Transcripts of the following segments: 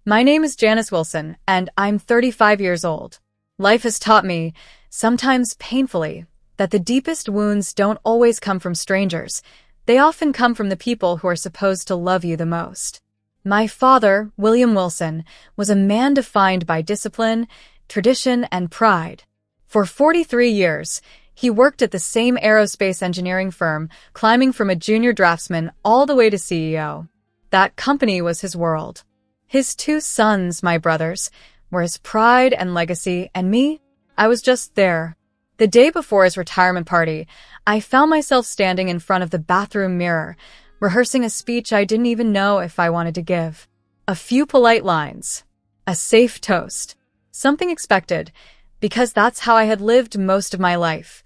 My name is Janice Wilson, and I'm 35 years old. Life has taught me, sometimes painfully, that the deepest wounds don't always come from strangers. They often come from the people who are supposed to love you the most. My father, William Wilson, was a man defined by discipline, tradition, and pride. For 43 years, he worked at the same aerospace engineering firm, climbing from a junior draftsman all the way to CEO. That company was his world. His two sons, my brothers, were his pride and legacy, and me, I was just there. The day before his retirement party, I found myself standing in front of the bathroom mirror, rehearsing a speech I didn't even know if I wanted to give. A few polite lines. A safe toast. Something expected, because that's how I had lived most of my life.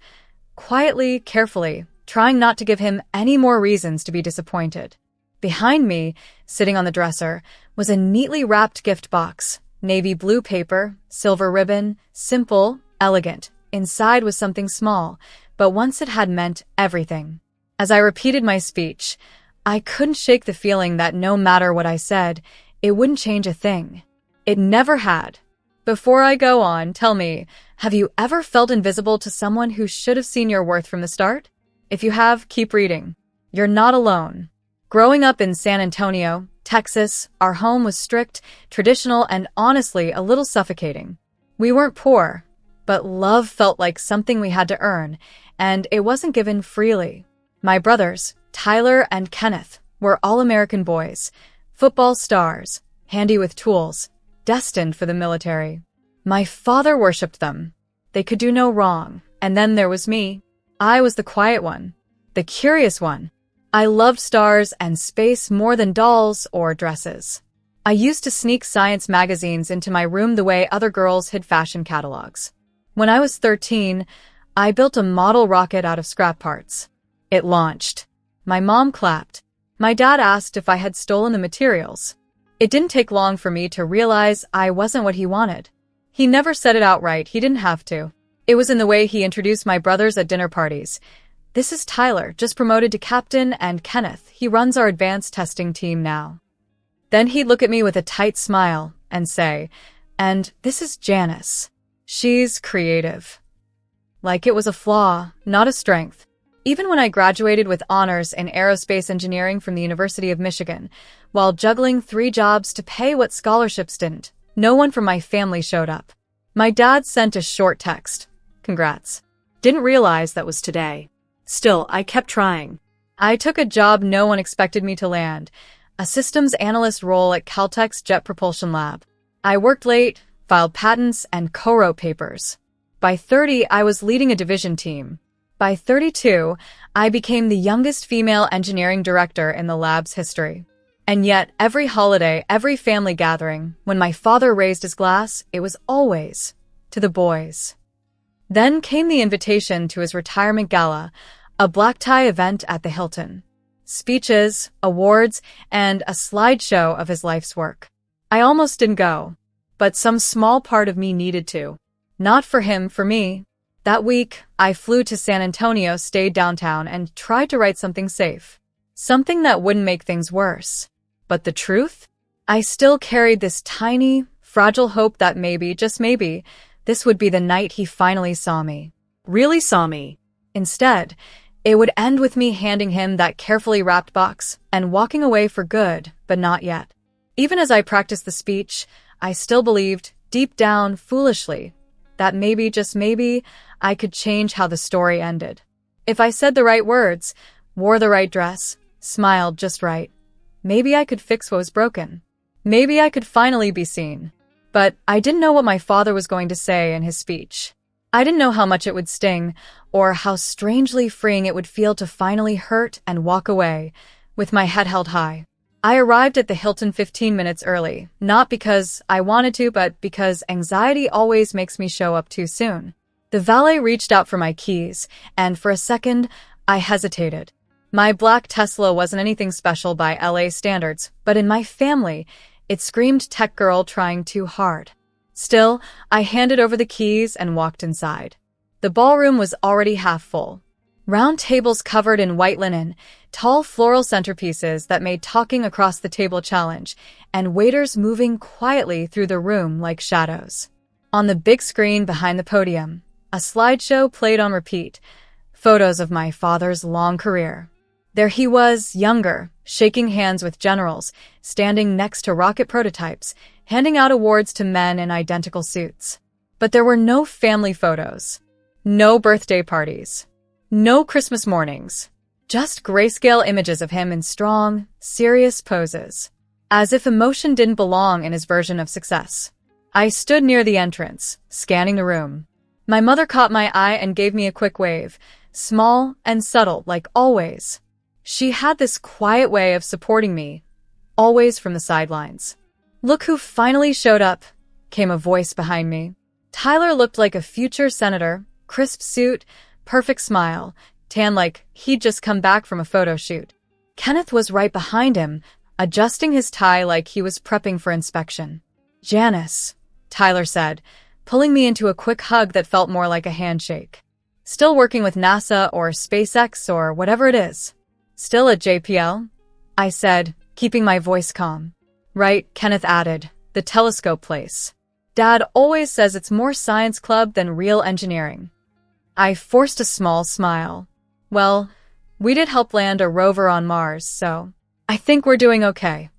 Quietly, carefully, trying not to give him any more reasons to be disappointed. Behind me, sitting on the dresser, was a neatly wrapped gift box. Navy blue paper, silver ribbon, simple, elegant. Inside was something small, but once it had meant everything. As I repeated my speech, I couldn't shake the feeling that no matter what I said, it wouldn't change a thing. It never had. Before I go on, tell me, have you ever felt invisible to someone who should have seen your worth from the start? If you have, keep reading. You're not alone. Growing up in San Antonio, Texas, our home was strict, traditional, and honestly a little suffocating. We weren't poor, but love felt like something we had to earn, and it wasn't given freely. My brothers, Tyler and Kenneth, were all-American boys, football stars, handy with tools, destined for the military. My father worshipped them. They could do no wrong. And then there was me. I was the quiet one, the curious one. I loved stars and space more than dolls or dresses. I used to sneak science magazines into my room the way other girls hid fashion catalogs. When I was 13, I built a model rocket out of scrap parts. It launched. My mom clapped. My dad asked if I had stolen the materials. It didn't take long for me to realize I wasn't what he wanted. He never said it outright, he didn't have to. It was in the way he introduced my brothers at dinner parties. This is Tyler, just promoted to captain, and Kenneth, he runs our advanced testing team now. Then he'd look at me with a tight smile and say, and this is Janice. She's creative. Like it was a flaw, not a strength. Even when I graduated with honors in aerospace engineering from the University of Michigan, while juggling 3 jobs to pay what scholarships didn't, no one from my family showed up. My dad sent a short text. Congrats. Didn't realize that was today. Still, I kept trying. I took a job no one expected me to land, a systems analyst role at Caltech's Jet Propulsion Lab. I worked late, filed patents, and co-wrote papers. By 30, I was leading a division team. By 32, I became the youngest female engineering director in the lab's history. And yet, every holiday, every family gathering, when my father raised his glass, it was always to the boys. Then came the invitation to his retirement gala, a black-tie event at the Hilton. Speeches, awards, and a slideshow of his life's work. I almost didn't go, but some small part of me needed to. Not for him, for me. That week, I flew to San Antonio, stayed downtown, and tried to write something safe. Something that wouldn't make things worse. But the truth? I still carried this tiny, fragile hope that maybe, just maybe, this would be the night he finally saw me. Really saw me. Instead, it would end with me handing him that carefully wrapped box and walking away for good, but not yet. Even as I practiced the speech, I still believed, deep down, foolishly, that maybe, just maybe, I could change how the story ended. If I said the right words, wore the right dress, smiled just right, maybe I could fix what was broken. Maybe I could finally be seen. But I didn't know what my father was going to say in his speech. I didn't know how much it would sting, or how strangely freeing it would feel to finally hurt and walk away, with my head held high. I arrived at the Hilton 15 minutes early, not because I wanted to, but because anxiety always makes me show up too soon. The valet reached out for my keys, and for a second, I hesitated. My black Tesla wasn't anything special by LA standards, but in my family, it screamed tech girl trying too hard. Still, I handed over the keys and walked inside. The ballroom was already half full. Round tables covered in white linen, tall floral centerpieces that made talking across the table challenge, and waiters moving quietly through the room like shadows. On the big screen behind the podium, a slideshow played on repeat, photos of my father's long career. There he was, younger, shaking hands with generals, standing next to rocket prototypes, handing out awards to men in identical suits. But there were no family photos, no birthday parties, no Christmas mornings, just grayscale images of him in strong, serious poses, as if emotion didn't belong in his version of success. I stood near the entrance, scanning the room. My mother caught my eye and gave me a quick wave, small and subtle like always. She had this quiet way of supporting me, always from the sidelines. "Look who finally showed up," came a voice behind me. Tyler looked like a future senator, crisp suit, perfect smile, tan like he'd just come back from a photo shoot. Kenneth was right behind him, adjusting his tie like he was prepping for inspection. "Janice," Tyler said, pulling me into a quick hug that felt more like a handshake. "Still working with NASA or SpaceX or whatever it is?" "Still at JPL?" I said, keeping my voice calm. "Right," Kenneth added, "the telescope place. Dad always says it's more science club than real engineering." I forced a small smile. "Well, we did help land a rover on Mars, so I think we're doing okay."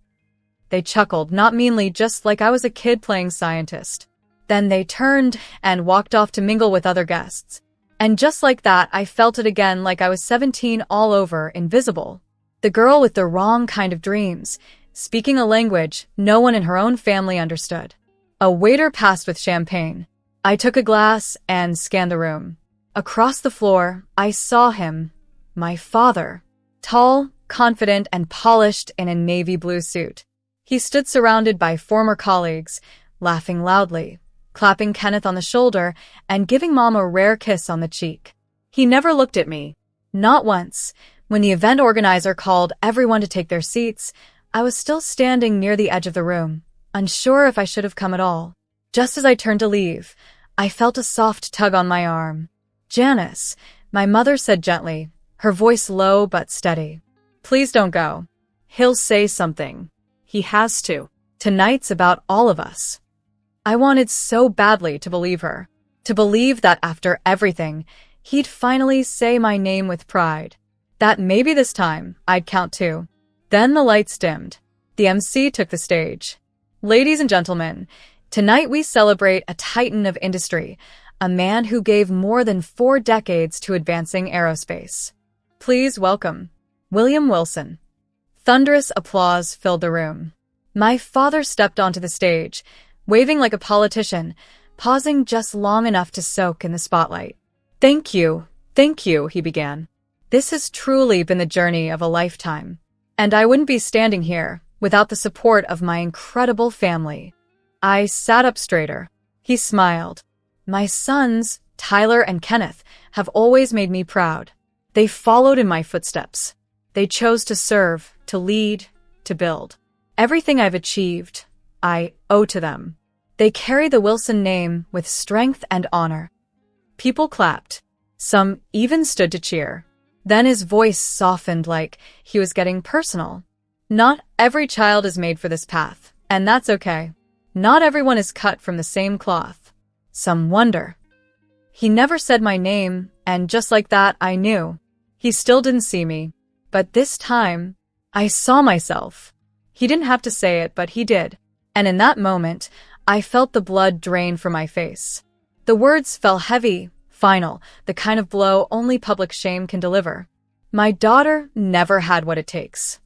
They chuckled, not meanly, just like I was a kid playing scientist. Then they turned and walked off to mingle with other guests. And just like that, I felt it again, like I was 17 all over, invisible. The girl with the wrong kind of dreams, speaking a language no one in her own family understood. A waiter passed with champagne. I took a glass and scanned the room. Across the floor, I saw him, my father, tall, confident, and polished in a navy blue suit. He stood surrounded by former colleagues, laughing loudly, clapping Kenneth on the shoulder, and giving Mom a rare kiss on the cheek. He never looked at me. Not once. When the event organizer called everyone to take their seats, I was still standing near the edge of the room, unsure if I should have come at all. Just as I turned to leave, I felt a soft tug on my arm. "Janice," my mother said gently, her voice low but steady. "Please don't go. He'll say something. He has to. Tonight's about all of us." I wanted so badly to believe her, to believe that after everything, he'd finally say my name with pride, that maybe this time I'd count too. Then the lights dimmed. The MC took the stage. "Ladies and gentlemen, tonight we celebrate a titan of industry, a man who gave more than 4 decades to advancing aerospace. Please welcome William Wilson." Thunderous applause filled the room. My father stepped onto the stage, waving like a politician, pausing just long enough to soak in the spotlight. Thank you," he began. "This has truly been the journey of a lifetime. And I wouldn't be standing here without the support of my incredible family." I sat up straighter. He smiled. "My sons, Tyler and Kenneth, have always made me proud. They followed in my footsteps. They chose to serve, to lead, to build. Everything I've achieved, I owe to them. They carry the Wilson name with strength and honor." People clapped. Some even stood to cheer. Then his voice softened like he was getting personal. "Not every child is made for this path, and that's okay. Not everyone is cut from the same cloth. Some wonder." He never said my name, and just like that, I knew. He still didn't see me. But this time, I saw myself. He didn't have to say it, but he did. And in that moment, I felt the blood drain from my face. The words fell heavy, final, the kind of blow only public shame can deliver. "My daughter never had what it takes."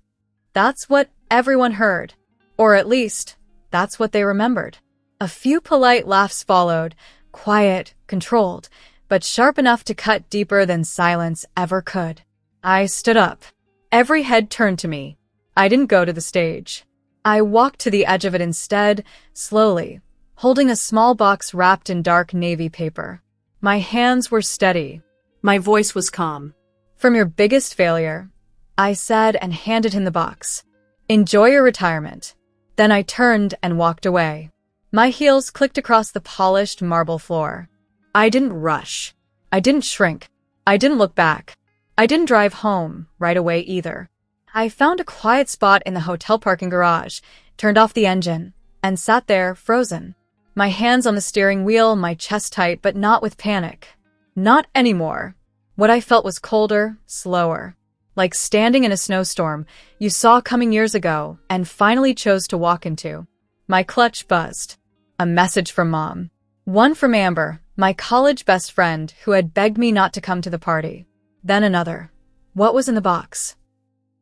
That's what everyone heard. Or at least, that's what they remembered. A few polite laughs followed, quiet, controlled, but sharp enough to cut deeper than silence ever could. I stood up. Every head turned to me. I didn't go to the stage. I walked to the edge of it instead, slowly, holding a small box wrapped in dark navy paper. My hands were steady. My voice was calm. "From your biggest failure," I said and handed him the box. "Enjoy your retirement." Then I turned and walked away. My heels clicked across the polished marble floor. I didn't rush. I didn't shrink. I didn't look back. I didn't drive home right away either. I found a quiet spot in the hotel parking garage, turned off the engine, and sat there, frozen. My hands on the steering wheel, my chest tight, but not with panic. Not anymore. What I felt was colder, slower. Like standing in a snowstorm you saw coming years ago and finally chose to walk into. My clutch buzzed. A message from Mom. One from Amber, my college best friend who had begged me not to come to the party. Then another. What was in the box?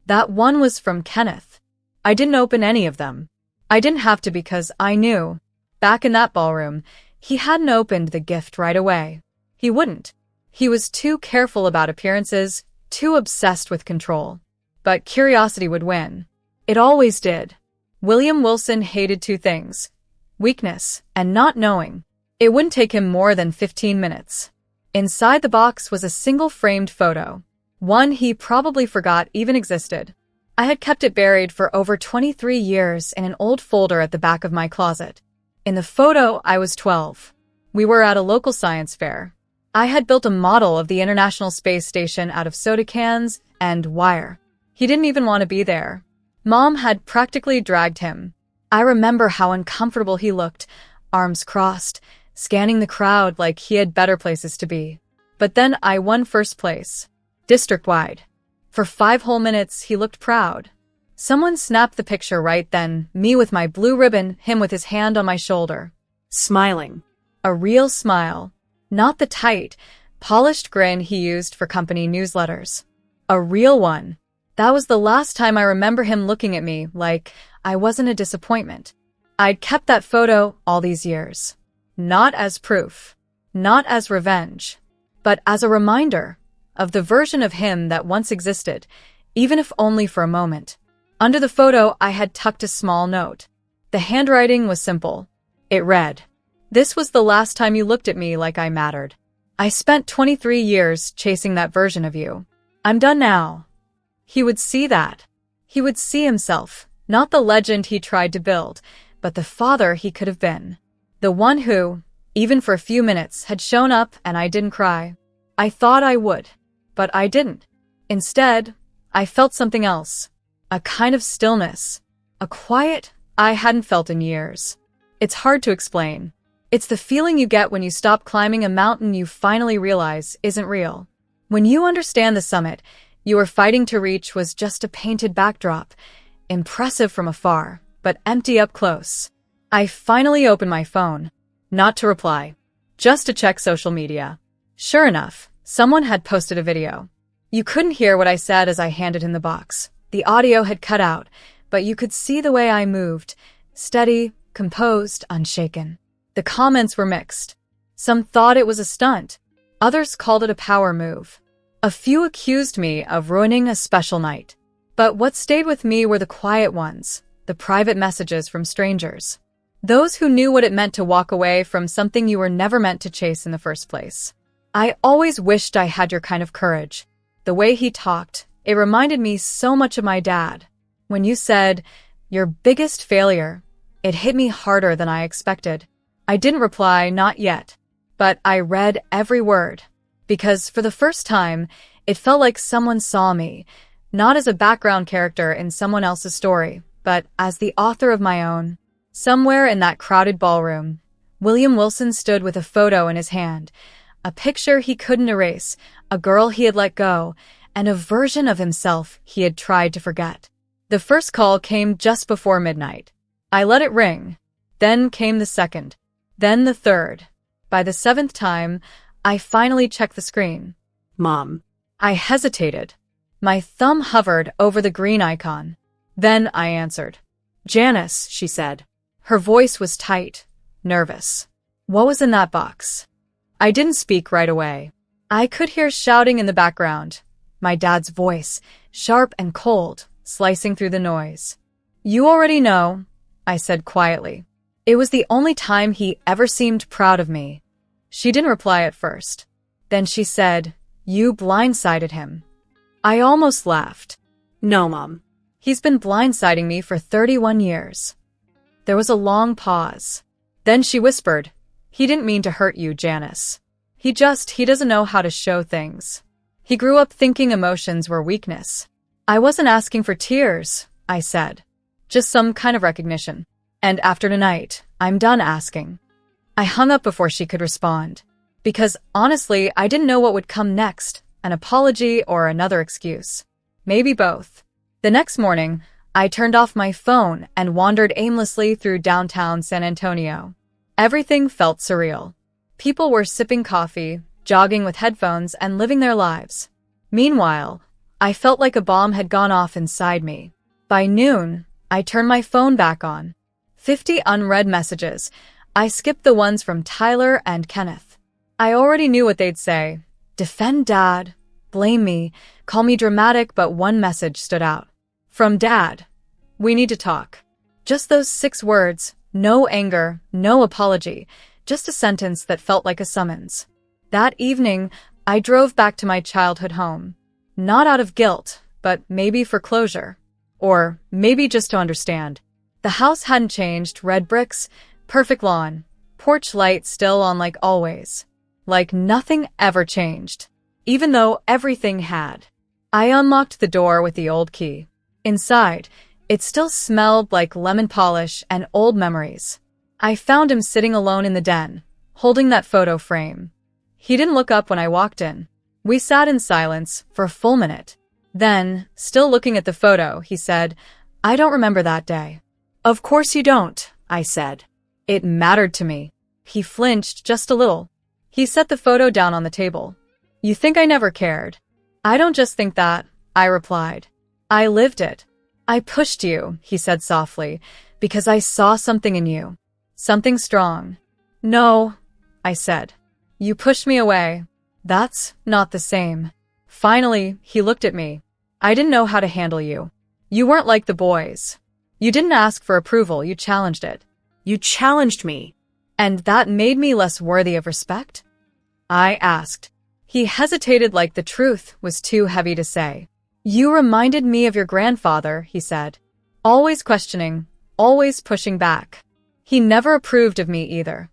That one was from Kenneth. I didn't open any of them. I didn't have to because I knew. Back in that ballroom, he hadn't opened the gift right away. He wouldn't. He was too careful about appearances, too obsessed with control. But curiosity would win. It always did. William Wilson hated two things: weakness and not knowing. It wouldn't take him more than 15 minutes. Inside the box was a single framed photo. One he probably forgot even existed. I had kept it buried for over 23 years in an old folder at the back of my closet. In the photo, I was 12. We were at a local science fair. I had built a model of the International Space Station out of soda cans and wire. He didn't even want to be there. Mom had practically dragged him. I remember how uncomfortable he looked, arms crossed, scanning the crowd like he had better places to be. But then I won first place. District-wide. For 5 whole minutes, he looked proud. Someone snapped the picture right then, me with my blue ribbon, him with his hand on my shoulder. Smiling. A real smile. Not the tight, polished grin he used for company newsletters. A real one. That was the last time I remember him looking at me like I wasn't a disappointment. I'd kept that photo all these years. Not as proof. Not as revenge. But as a reminder of the version of him that once existed, even if only for a moment. Under the photo, I had tucked a small note. The handwriting was simple. It read, "This was the last time you looked at me like I mattered. I spent 23 years chasing that version of you. I'm done now." He would see that. He would see himself, not the legend he tried to build, but the father he could have been. The one who, even for a few minutes, had shown up and I didn't cry. I thought I would, but I didn't. Instead, I felt something else. A kind of stillness. A quiet I hadn't felt in years. It's hard to explain. It's the feeling you get when you stop climbing a mountain you finally realize isn't real. When you understand the summit you were fighting to reach was just a painted backdrop, impressive from afar, but empty up close. I finally opened my phone. Not to reply. Just to check social media. Sure enough, someone had posted a video. You couldn't hear what I said as I handed him the box. The audio had cut out, but you could see the way I moved. Steady, composed, unshaken. The comments were mixed. Some thought it was a stunt. Others called it a power move. A few accused me of ruining a special night. But what stayed with me were the quiet ones, the private messages from strangers. Those who knew what it meant to walk away from something you were never meant to chase in the first place. I always wished I had your kind of courage. The way he talked, it reminded me so much of my dad. When you said, "Your biggest failure," it hit me harder than I expected. I didn't reply, not yet. But I read every word. Because for the first time, it felt like someone saw me, not as a background character in someone else's story, but as the author of my own. Somewhere in that crowded ballroom, William Wilson stood with a photo in his hand, a picture he couldn't erase, a girl he had let go, and a version of himself he had tried to forget. The first call came just before midnight. I let it ring. Then came the second. Then the third. By the 7th time, I finally checked the screen. Mom. I hesitated. My thumb hovered over the green icon. Then I answered. "Janice," she said. Her voice was tight, nervous. What was in that box? I didn't speak right away. I could hear shouting in the background. My dad's voice, sharp and cold, slicing through the noise. "You already know," I said quietly. It was the only time he ever seemed proud of me. She didn't reply at first. Then she said, "You blindsided him." I almost laughed. No, Mom. He's been blindsiding me for 31 years. There was a long pause. Then she whispered, "He didn't mean to hurt you, Janice. He doesn't know how to show things." He grew up thinking emotions were weakness. I wasn't asking for tears, I said. Just some kind of recognition. And after tonight, I'm done asking. I hung up before she could respond. Because honestly, I didn't know what would come next, an apology or another excuse. Maybe both. The next morning, I turned off my phone and wandered aimlessly through downtown San Antonio. Everything felt surreal. People were sipping coffee, jogging with headphones, and living their lives. Meanwhile, I felt like a bomb had gone off inside me. By noon, I turned my phone back on. 50 unread messages. I skipped the ones from Tyler and Kenneth. I already knew what they'd say. Defend Dad, blame me, call me dramatic, but one message stood out. From Dad. We need to talk. Just those 6 words, no anger, no apology, just a sentence that felt like a summons. That evening, I drove back to my childhood home. Not out of guilt, but maybe for closure. Or maybe just to understand. The house hadn't changed, red bricks, perfect lawn, porch light still on like always. Like nothing ever changed. Even though everything had. I unlocked the door with the old key. Inside, it still smelled like lemon polish and old memories. I found him sitting alone in the den, holding that photo frame. He didn't look up when I walked in. We sat in silence for a full minute. Then, still looking at the photo, he said, "I don't remember that day." "Of course you don't," I said. "It mattered to me." He flinched just a little. He set the photo down on the table. "You think I never cared?" "I don't just think that," I replied. "I lived it." "I pushed you," he said softly, "because I saw something in you. Something strong." "No," I said. "You pushed me away." "That's not the same." Finally, he looked at me. "I didn't know how to handle you. You weren't like the boys. You didn't ask for approval, you challenged it. You challenged me. And that made me less worthy of respect?" I asked. He hesitated like the truth was too heavy to say. "You reminded me of your grandfather," he said. "Always questioning, always pushing back. He never approved of me either."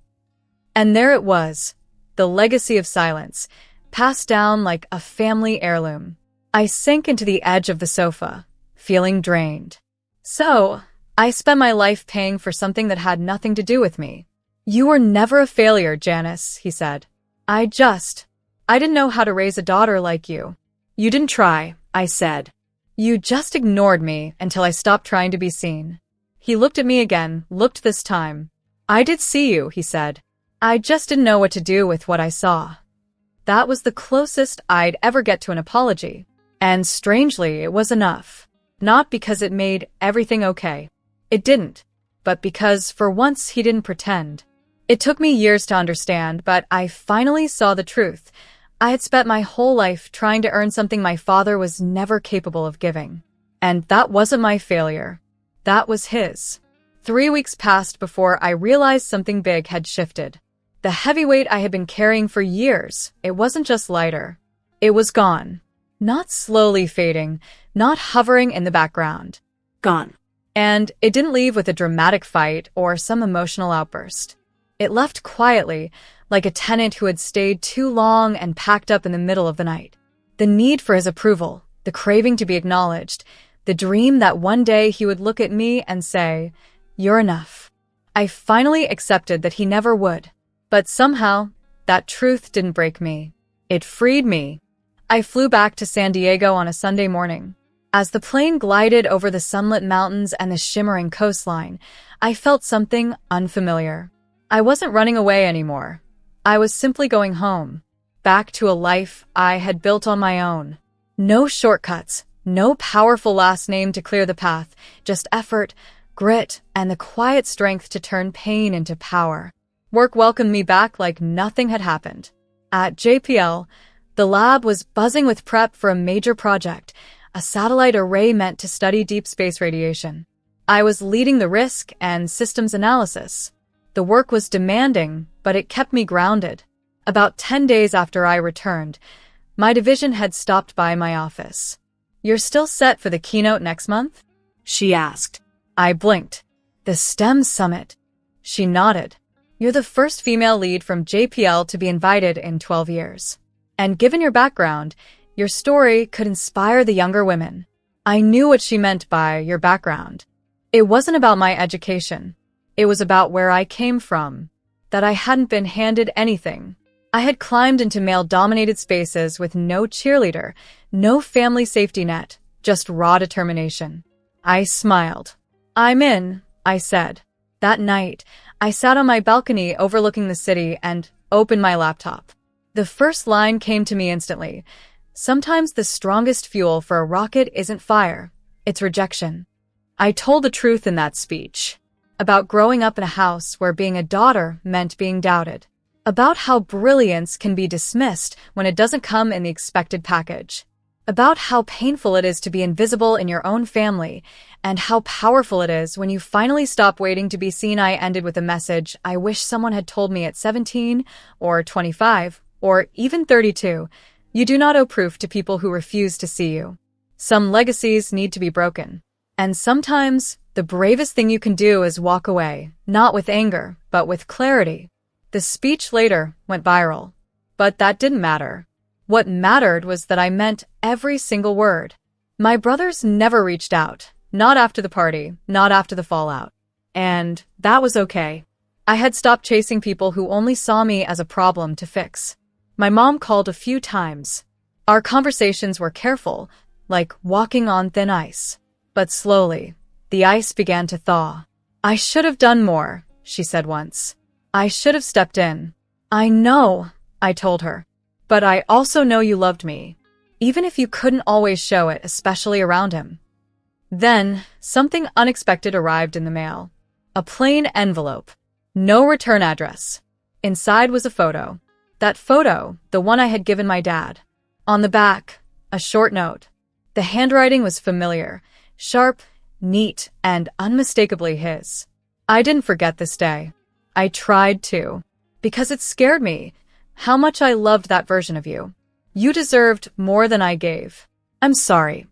And there it was, the legacy of silence, passed down like a family heirloom. I sank into the edge of the sofa, feeling drained. So, I spent my life paying for something that had nothing to do with me. "You were never a failure, Janice," he said. I didn't know how to raise a daughter like you." "You didn't try," I said. "You just ignored me until I stopped trying to be seen." He looked at me again, looked this time. "I did see you," he said. "I just didn't know what to do with what I saw." That was the closest I'd ever get to an apology. And strangely, it was enough. Not because it made everything okay. It didn't. But because, for once, he didn't pretend. It took me years to understand, but I finally saw the truth. I had spent my whole life trying to earn something my father was never capable of giving. And that wasn't my failure. That was his. 3 weeks passed before I realized something big had shifted. The heavy weight I had been carrying for years, it wasn't just lighter. It was gone. Not slowly fading, not hovering in the background. Gone. And it didn't leave with a dramatic fight or some emotional outburst. It left quietly, like a tenant who had stayed too long and packed up in the middle of the night. The need for his approval, the craving to be acknowledged, the dream that one day he would look at me and say, "You're enough." I finally accepted that he never would. But somehow, that truth didn't break me. It freed me. I flew back to San Diego on a Sunday morning. As the plane glided over the sunlit mountains and the shimmering coastline, I felt something unfamiliar. I wasn't running away anymore. I was simply going home. Back to a life I had built on my own. No shortcuts, no powerful last name to clear the path, just effort, grit, and the quiet strength to turn pain into power. Work welcomed me back like nothing had happened. At JPL, the lab was buzzing with prep for a major project, a satellite array meant to study deep space radiation. I was leading the risk and systems analysis. The work was demanding, but it kept me grounded. About 10 days after I returned, my division had stopped by my office. "You're still set for the keynote next month?" she asked. I blinked. "The STEM Summit." She nodded. "You're the first female lead from JPL to be invited in 12 years. And given your background, Your story could inspire the younger women. I knew what she meant by your background. It wasn't about my education. It was about where I came from. That I hadn't been handed anything. I had climbed into male-dominated spaces with no cheerleader, no family safety net, just raw determination. I smiled. I'm in, I said. That night, I sat on my balcony overlooking the city and opened my laptop. The first line came to me instantly. Sometimes the strongest fuel for a rocket isn't fire, it's rejection. I told the truth in that speech. About growing up in a house where being a daughter meant being doubted. About how brilliance can be dismissed when it doesn't come in the expected package. About how painful it is to be invisible in your own family, and how powerful it is when you finally stop waiting to be seen. I ended with a message I wish someone had told me at 17, or 25, or even 32. You do not owe proof to people who refuse to see you. Some legacies need to be broken. And sometimes, the bravest thing you can do is walk away, not with anger, but with clarity. The speech later went viral. But that didn't matter. What mattered was that I meant every single word. My brothers never reached out, not after the party, not after the fallout. And that was okay. I had stopped chasing people who only saw me as a problem to fix. My mom called a few times. Our conversations were careful, like walking on thin ice. But slowly, the ice began to thaw. I should have done more, she said once. I should have stepped in. I know, I told her. But I also know you loved me, even if you couldn't always show it, especially around him. Then, something unexpected arrived in the mail. A plain envelope. No return address. Inside was a photo. That photo, the one I had given my dad. On the back, a short note. The handwriting was familiar, sharp, neat, and unmistakably his. I didn't forget this day. I tried to. Because it scared me. How much I loved that version of you. You deserved more than I gave. I'm sorry.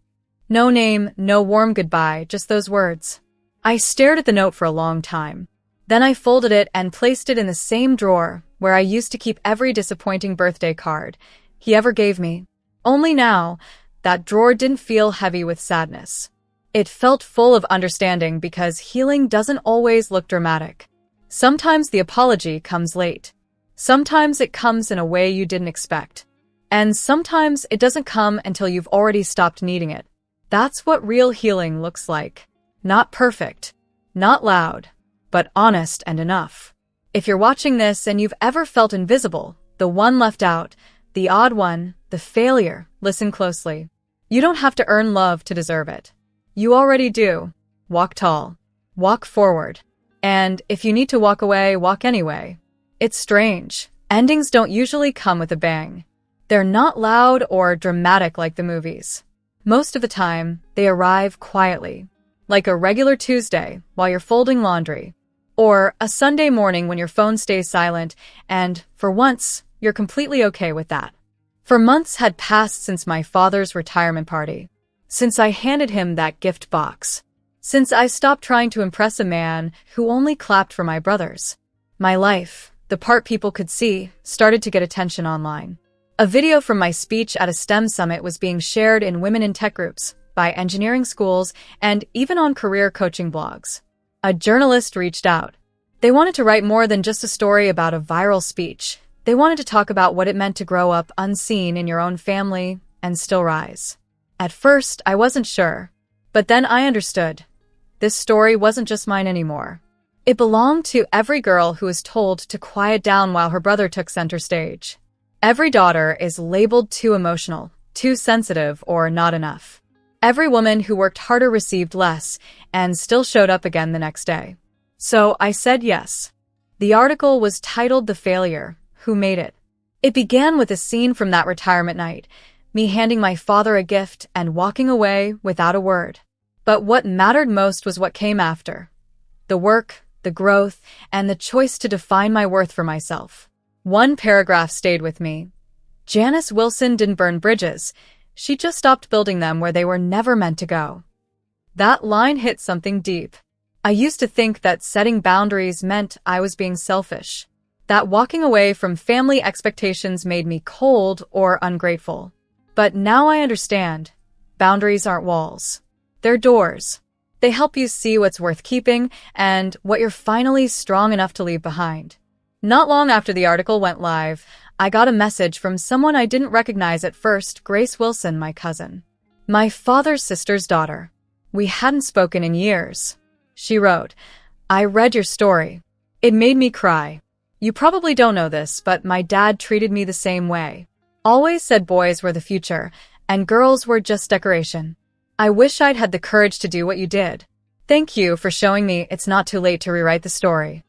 No name, no warm goodbye, just those words. I stared at the note for a long time. Then I folded it and placed it in the same drawer where I used to keep every disappointing birthday card he ever gave me. Only now, that drawer didn't feel heavy with sadness. It felt full of understanding because healing doesn't always look dramatic. Sometimes the apology comes late. Sometimes it comes in a way you didn't expect. And sometimes it doesn't come until you've already stopped needing it. That's what real healing looks like. Not perfect, not loud, but honest and enough. If you're watching this and you've ever felt invisible, the one left out, the odd one, the failure, listen closely. You don't have to earn love to deserve it. You already do. Walk tall. Walk forward. And if you need to walk away, walk anyway. It's strange. Endings don't usually come with a bang. They're not loud or dramatic like the movies. Most of the time, they arrive quietly. Like a regular Tuesday while you're folding laundry. Or a Sunday morning when your phone stays silent and, for once, you're completely okay with that. For months had passed since my father's retirement party. Since I handed him that gift box. Since I stopped trying to impress a man who only clapped for my brothers. My life, the part people could see, started to get attention online. A video from my speech at a STEM summit was being shared in women in tech groups, by engineering schools, and even on career coaching blogs. A journalist reached out. They wanted to write more than just a story about a viral speech. They wanted to talk about what it meant to grow up unseen in your own family and still rise. At first, I wasn't sure. But then I understood. This story wasn't just mine anymore. It belonged to every girl who was told to quiet down while her brother took center stage. Every daughter is labeled too emotional, too sensitive, or not enough. Every woman who worked harder received less and still showed up again the next day. So I said yes. The article was titled The Failure, Who Made It? It began with a scene from that retirement night, me handing my father a gift and walking away without a word. But what mattered most was what came after. The work, the growth, and the choice to define my worth for myself. One paragraph stayed with me. Janice Wilson didn't burn bridges. She just stopped building them where they were never meant to go. That line hit something deep. I used to think that setting boundaries meant I was being selfish. That walking away from family expectations made me cold or ungrateful. But now I understand. Boundaries aren't walls. They're doors. They help you see what's worth keeping and what you're finally strong enough to leave behind. Not long after the article went live, I got a message from someone I didn't recognize at first, Grace Wilson, my cousin. My father's sister's daughter. We hadn't spoken in years. She wrote, "I read your story. It made me cry. You probably don't know this, but my dad treated me the same way. Always said boys were the future, and girls were just decoration. I wish I'd had the courage to do what you did. Thank you for showing me it's not too late to rewrite the story."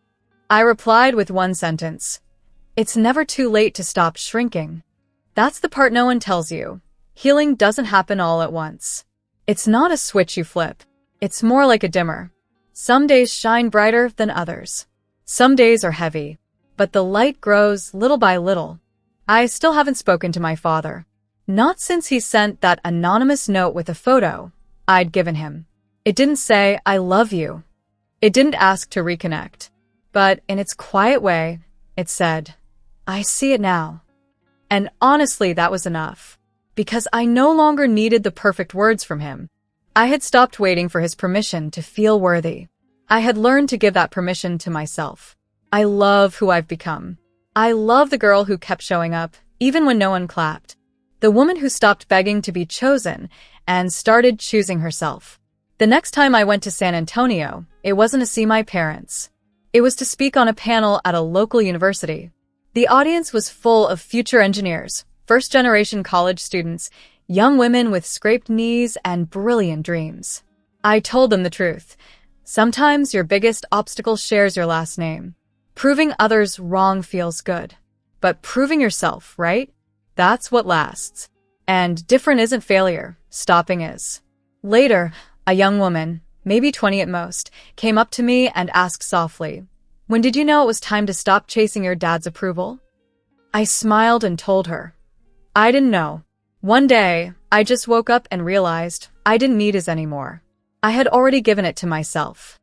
I replied with one sentence. It's never too late to stop shrinking. That's the part no one tells you. Healing doesn't happen all at once. It's not a switch you flip. It's more like a dimmer. Some days shine brighter than others. Some days are heavy, but the light grows little by little. I still haven't spoken to my father. Not since he sent that anonymous note with a photo I'd given him. It didn't say, "I love you." It didn't ask to reconnect. But in its quiet way, it said, "I see it now." And honestly, that was enough. Because I no longer needed the perfect words from him. I had stopped waiting for his permission to feel worthy. I had learned to give that permission to myself. I love who I've become. I love the girl who kept showing up, even when no one clapped. The woman who stopped begging to be chosen and started choosing herself. The next time I went to San Antonio, it wasn't to see my parents. It was to speak on a panel at a local university. The audience was full of future engineers, first-generation college students, young women with scraped knees and brilliant dreams. I told them the truth. Sometimes your biggest obstacle shares your last name. Proving others wrong feels good. But proving yourself right? That's what lasts. And different isn't failure. Stopping is. Later, a young woman, maybe 20 at most, came up to me and asked softly, "When did you know it was time to stop chasing your dad's approval?" I smiled and told her, "I didn't know. One day, I just woke up and realized I didn't need his anymore. I had already given it to myself."